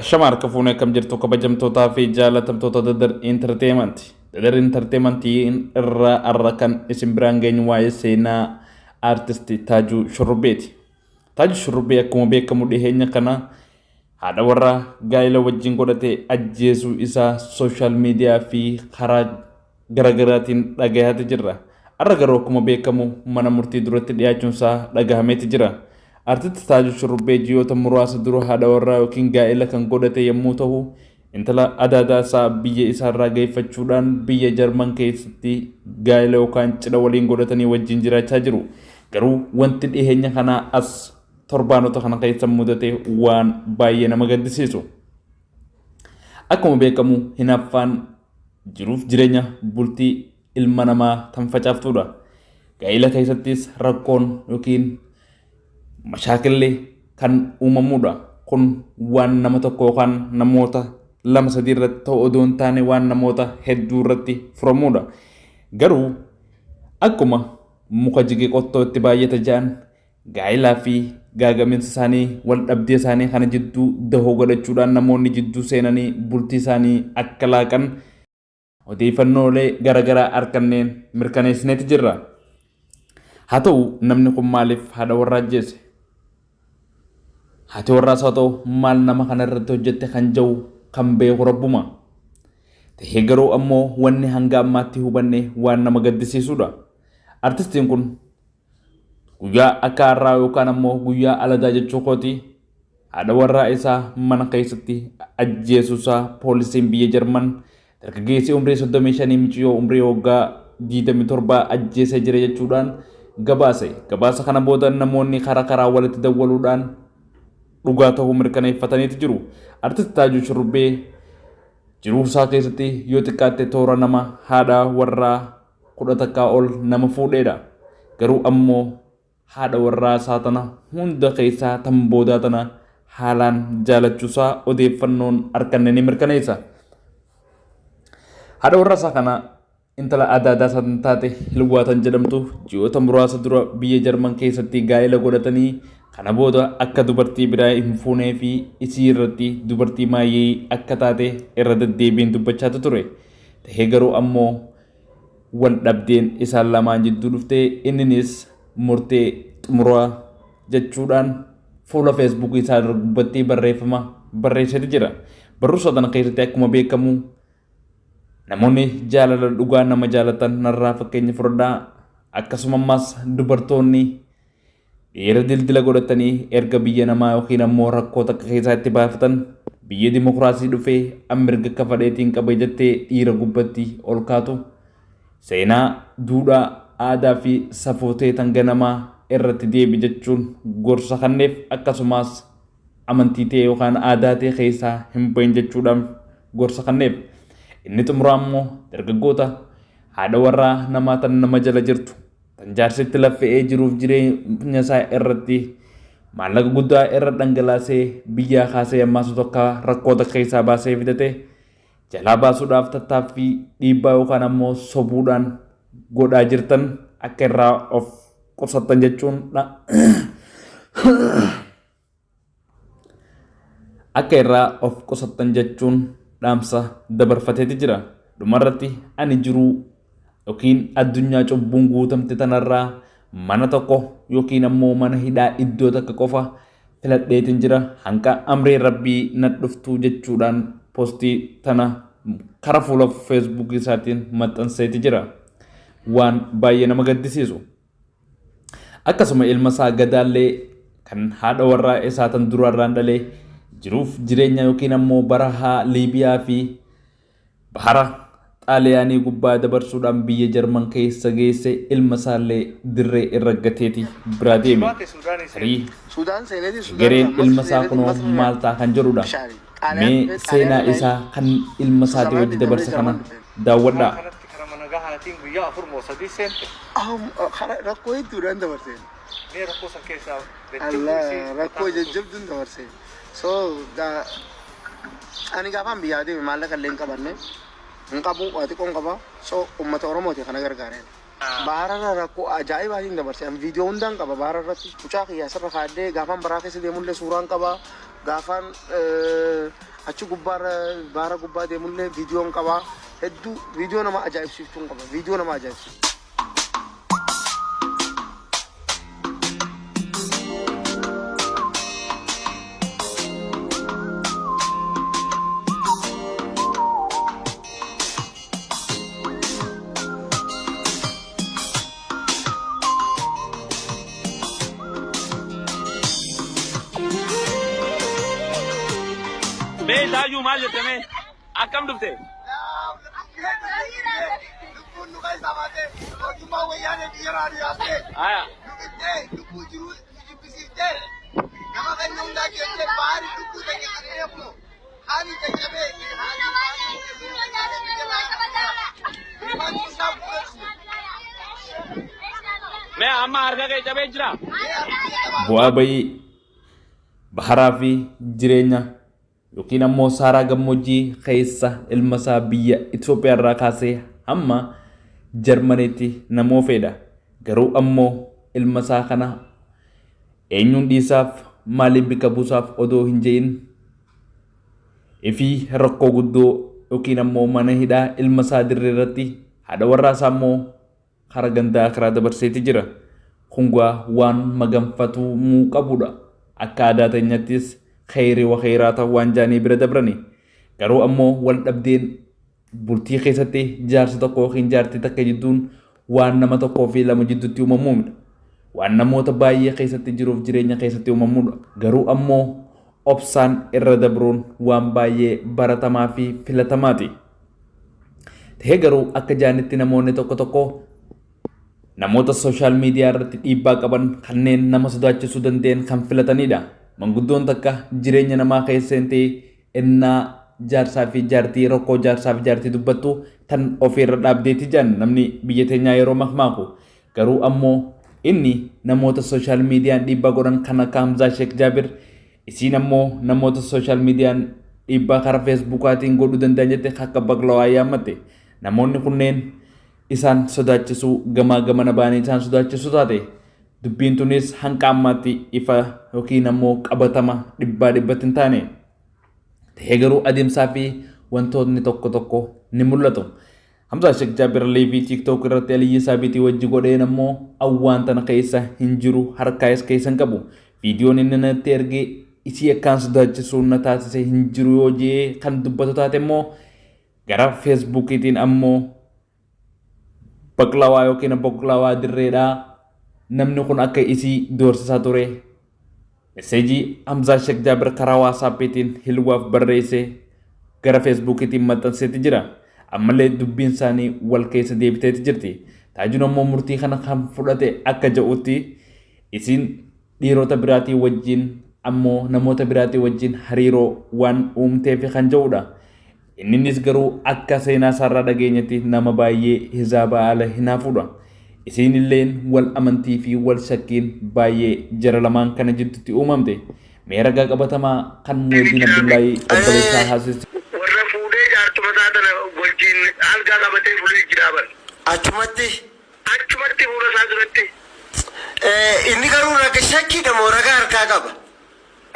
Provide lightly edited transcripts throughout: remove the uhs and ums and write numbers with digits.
Ashamar kafuune kam jirtu kabajamtootaa fi jaalatamtoota Dadar Entertainment. Dadar Entertainment irraa arra kan isin biraan geenyu waa'ee seenaa aartistii Taajuu Shurrubbeeti. Taajuu Shurrubbee akkuma beekamu dhiheenya kana haadha warraa gaa'ela wajjin godhatee ajjeesuu isaa sooshaal miidiyaa fi karaa garaagaraatiin dhagahaati jirra. Arra garuu akkuma beekamu mana murtii duratti dhiyaachuunsaa dhagahameeti jira. Artisti Taajuu Shurrubbee ji'oota muraasa dura haadha warraa yookiin gaa'ela kan godhate yommuu ta'u, intala adaadaa isaa biyya isaarraa geeffachuudhaan biyya Jarman keessatti gaa'ela yookaan cidha waliin godhatanii wajjin jiraachaa jiru. Garuu wanti dhiheenya kanaa as torbaanota kana keessa mudate waan baay'ee nama gaddisiisu. Akkuma beekamu hinaaffaan jiruuf jireenya bultii ilma namaa tan facaaftudha. Gaa'ela keessattis rakkoon yookiin mashaakillee kan uumamudha. Kun waan nama tokko yookaan namoota lama sadii irratti ta'uu odoo hin taane waan namoota hedduu irratti furamudha. Garuu akkuma muka jigee qottoo itti baay'ata jedhan gaa'elaa fi gaagaminsa isaanii wal dhabdee isaanii kana jidduu dahoo godhachuudhaan namoonni jidduu seenanii bultii isaanii akka laaqan odeeffannoolee garaagaraa arganneen mirkaneessineeti jirra. Haa ta'u namni kun maaliif haadha warraa ajjeese? Haati warraas haa ta'u maal nama kana irratti hojjette kan jiru kan beeku Rabbuma. Ta'ee garuu ammoo wanni hanga ammaatti hubanne waan nama gaddisiisudha. Artistiin kun guyyaa akka har'aa yookaan ammoo guyyaa aladaa jechuu kooti haadha warraa isaa mana keessatti ajjeesuusaa poolisiin biyya Jarman dargaggeessi umrii 35 mucayyoo umrii waggaa 27 ajjeesee jira jechuudhaan gabaase. Gabaasa kana booda namoonni karaa walitti dawwaluudhaan dhugaa ta'uu mirkaneeffataniiti jiru. Artisti Taajuu Shurrubbee jiruu isaa keessatti yoo xiqqaatte toora nama haadha warraa 11 ol nama fuudheedha. Garuu ammoo haadha warraa isaa tana hunda keessaa tan boodaa tana haalaan jaalachuusaa odeeffannoon arganne ni mirkaneessa. Haadha warraa isaa kana intala adaadaa san taate Hilwaatan jedhamtu ji'oota muraasa dura biyya Jarman keessatti gaa'ela godhatanii kana booda akka dubartii biraa hin fuunee fi isii irratti dubartii maayee akka taate irra deddeebiin dubbachaatu ture. Ta'ee garuu ammoo wal dhabdeen isaan lamaan jidduu dhuftee inninis murtee xumuraa jechuudhaan fuula feesbuukii isaa irratti barreeffama barreessee jira. Barruusa kana keessatti akkuma beekamu namoonni jaalala dhugaa nama jaalatan narraa fakkeenya fudhadhaa. Akkasumas dubartoonni dhiira dildila godhatanii erga biyya namaa yookiin ammoo rakkoo takka keessaa itti baafatan biyya dimokiraasii dhufee mirga kafaleetiin qaba jettee dhiira gubbatti ol kaatu seenaa duudhaa aadaa fi safootee tan ganamaa irratti deebi jechuun gorsa kanneef akkasumas amantii ta'e yookaan aadaa ta'e keessaa hin bahin jechuudhaan gorsa kanneef. Inni xumuraa immoo dargaggoota haadha warraa namaa tan nama jala jirtu tan jaarsitti laffa'ee jiruuf jireenya isaa irratti maallaqa guddaa irra dhangalaasee biyyaa kaasee ammaas tokko rakkoo takka keessaa baasee fidate jalaa baasuudhaaf tattaaffii dhiibbaa yookaan ammoo sobuudhaan godhaa jirtan akka irraa of qusattan jechuun akka irraa of qusattan jechuun dhaamsa dabarfateeti jira. Dhumarratti ani jiruu yookiin addunyaa cubbuun guutamte tanarraa mana tokko yookiin ammoo mana hidhaa iddoo takka qofa filadheetiin jira hanga amree rabbii na dhuftu jechuudhaan poostii tana karaa fuula feesbuukii isaatiin maxxanseeti jira. Waan baay'ee nama gaddisiisu. Akkasuma ilma isaa gadaallee kan haadha warraa isaa tan duraarraan dhalee jiruuf jireenya yookiin ammoo barahaa Liibiyaa fi bahara Xaaliyaanii gubbaa dabarsuudhaan biyya Jarman keessa geesse ilma isaallee dirree irra gateeti biraa deeme. Tarii gareen ilma isaa kunoo maal ta'a kan jedhudha. Mee seenaa isaa kan ilma isaatii wajji dabarsa kana daawwadhaa. Rakkoo hedduudhaan dabarseen. Rakkoo jajjabduun dabarseen. So ani gaafaan biyyaa deeme maallaqa illee hin qabanne hin qabu waati qoon qaba. So uummata Oromooti kana gargaareen. Bahararra rakkoo ajaa'ibaatiin dabarse. An viidiyoo hundaan qaba bahararratti. Mucaa kiyyaa asirra kaadhee gaafaan baraa keessa deemullee suuraan qaba. Gaafaan achi gubbaarra baara gubbaa deemullee viidiyoon qaba. Hedduu viidiyoo nama ajaa'ibsiiftuun qaba. Viidiyoo nama ajaa'ibsiiftu. Be Taju maal jette mee akkam dhufte? Aya. Mee amma harka kee cabee jira? Bu'aa bayii baharaa fi jireenya yookiin ammoo saaraa gammoojjii keessa ilma isaa biyya Itoophiyaa irraa kaasee hamma Jarmaniitti nama oofedha. Garuu ammoo ilma isaa kana eenyuun dhiisaaf maaliif bika buusaaf odoo hin je'in ifii rakkoo guddoo yookiin ammoo mana hidhaa ilma isaa dirree irratti haadha warraa isaa ammoo kara gandaa karaa dabarseeti jira. Kungaa waan maganfatamuu qabudha. Akka aadaa teenyattis khayrii wa khayraata waan jaanii bira dabrani. Garuu ammoo wal dhabdeen bultii keessatti jaarsi tokko yookiin jaartii takka jidduun waan nama tokkoo fi lama jidduutti uumamuudha. Waan namoota baay'ee keessatti jiruuf jireenya keessatti uumamuudha. Garuu ammoo obsaan irra dabruun waan baay'ee baratamaa fi filatamaati. Ta'ee garuu akka jaanitti namoonni tokko tokko namoota sooshaal miidiyaa irratti dhiibbaa qaban kanneen nama sodaachisuu danda'an kan filatanidha. Manguddoon takka jireenya namaa keessatti innaa jaarsaa fi jaartii rakkoo jaarsaa fi jaartii dubbattu tan ofirra dhaabdeeti jedhan namni biyya teenyaa yeroo makmaaku. Garuu ammoo inni namoota sooshaal miidiyaan dhiibbaa godhan kan akka Hamzaa Sheek Jaabir isiin ammoo namoota sooshaal miidiyaan dhiibbaa karaa feesbuukaatiin godhuu danda'an jette akka Baqlawaa yaammatte. Namoonni kunneen isaan sodaachisuu gamaa gamana baanii isaan sodaachisuu taate dubbiin tunis hanga ammaatti ifa yookiin ammoo qabatama dhibbaa dhibbatti hin taane. Ta'ee garuu adeemsaa fi wantootni tokko tokko ni mul'atu. Hamzaa Sheek Jaabir liivii TikTok irratti Aliyyi Saabitii wajji godheen ammoo awwaan tana keessa hin jiru harkaas keessa hin qabu. Viidiyoon inni natti ergee isii akkaan sodaachisuun na taasise hin jiru yoo jee kan dubbatu taate immoo gara feesbuukiitiin ammoo Baqlawaa yookiin Baqlawaa dirreedhaa namni kun akka isii doorsisaa ture. Meseejii Hamzaa Sheek Jaabir karaa waasaappiitiin hilwaaf barreesse gara feesbuukiitiin maxxanseeti jira. Ammallee dubbiin isaanii wal keessa deebiteeti jirti. Taajuun ammoo murtii kana kan fudhate akka jedhutti isiin dhiirota biraatii wajjin ammoo namoota biraatii wajjin hariiroo waan uumteef kan jedhudha. Innis garuu akka seenaa isaarraa dhageenyatti nama baay'ee hisaaba ala hinaafuudha. Isiin illeen wal amantii fi wal shakkiin baay'ee jara lamaan kana jidduutti uumamte. Mee ragaa qabatamaa kan Muhyiddin Abdullaahi obboleessaa haasise. Warra fuudhee jaartuma taatana wajjin algaa qabatee fuudhee jiraaban. Achumatti Fuula isaa duratti. inni garuu raga shakkiidha moo ragaa harkaa qaba?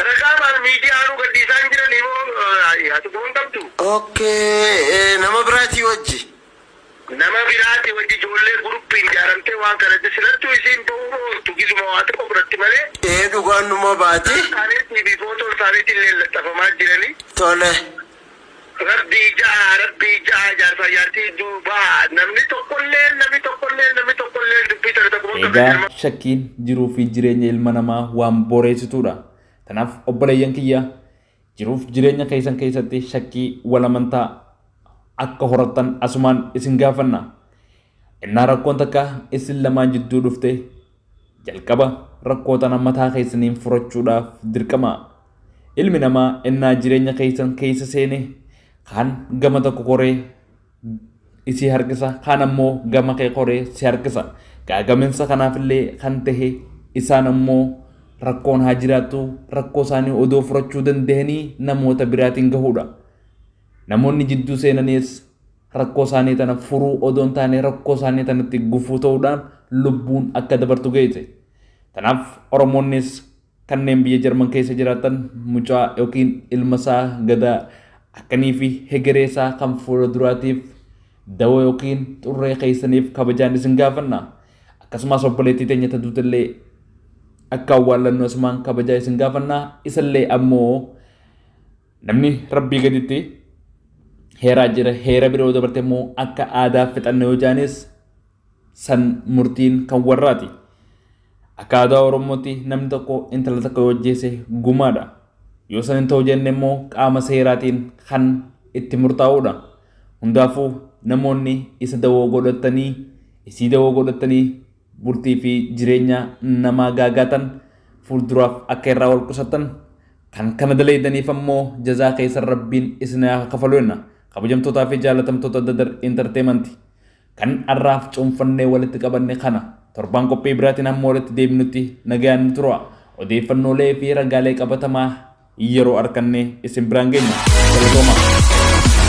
Ragaa maal miidiyaanuu gadhiisaan jiranii moo ati goon qabdu? Okay, nama biraatii wajji. Nama biraati wajji ijoollee guruppiin ijaaramtee waan kanatti silattuu isiin ta'uu ooltu gisuma waa tokko biratti malee. Dhugaan numa baati. Isaaniitii fi footoo isaaniitiin illee laxafamaa jiranii. Tole. Rabbii ja'a jaarsaa jaartii duubaa namni tokkollee dubbii tole tokko Egaa shakkiin jiruu fi jireenya ilma namaa waan boreessituudha. Kanaaf obboleeyyan kiyya jiruuf jireenya keessan keessatti shakkii wal amantaa akka horattan asumaan isin gaafanna. Innaa rakkoon takka isin lamaan jidduu dhufte jalqaba rakkoo tana mataa keessaniin furachuudhaaf dirqama. Ilmi namaa innaa jireenya keessan keessa seene kaan gama tokko koree isii harkisa kaan ammoo gama kee koree si harkisa. Gaagaminsa kanaafillee kan tahe isaan ammoo rakkoon haa jiraattu rakkoo isaanii odoo furachuu danda'anii namoota biraatiin gahuudha. Namoonni jidduu seenaniis rakkoo isaanii tana furuu odoon taane rakkoo isaanii tanatti gufuu ta'uudhaan lubbuun akka dabartu geesse. Kanaaf Oromoonnis kanneen biyya Jarman keessa jiraatan mucaa yookiin ilma isaa Gadaa akkanii fi hegeree isaa kan fuula duraatiif dawoo yookiin xurree keessaniif kabajaan isin gaafanna. Akkasumas obboleettii teenya taduutillee akka awwaallannoo asumaan kabajaa isin gaafanna. Isallee ammoo namni rabbii gaditti heeraa jira. Heera biroo dabarte immoo akka aadaa fixanne yoo jaanis san murtiin kan warraati. Akka aadaa Oromootti namni tokko intala takka yoo ajjeese gumaadha. Yoo san hin ta'u jenne immoo qaama seeraatiin kan itti murtaa'uudha. Hundaafuu namoonni isa dawoo godhatanii isii dawoo godhatanii bultii fi jireenya namaa gaagaatan fuulduraaf akka irraa wal qusatan kan kana daleedaniif ammoo jazaa keessa rabbiin isin haa kafalu jenna. Kabajamtootaa fi jaalatamtoota Dadar Entertainment kan arraaf cuunfannee walitti qabanne kana torbaan qophii biraatiin ammoo walitti deebinutti nagaan tura. Odeeffannoolee fi ragaalee qabatamaa yeroo arganne isin biraan geenya. Galatooma.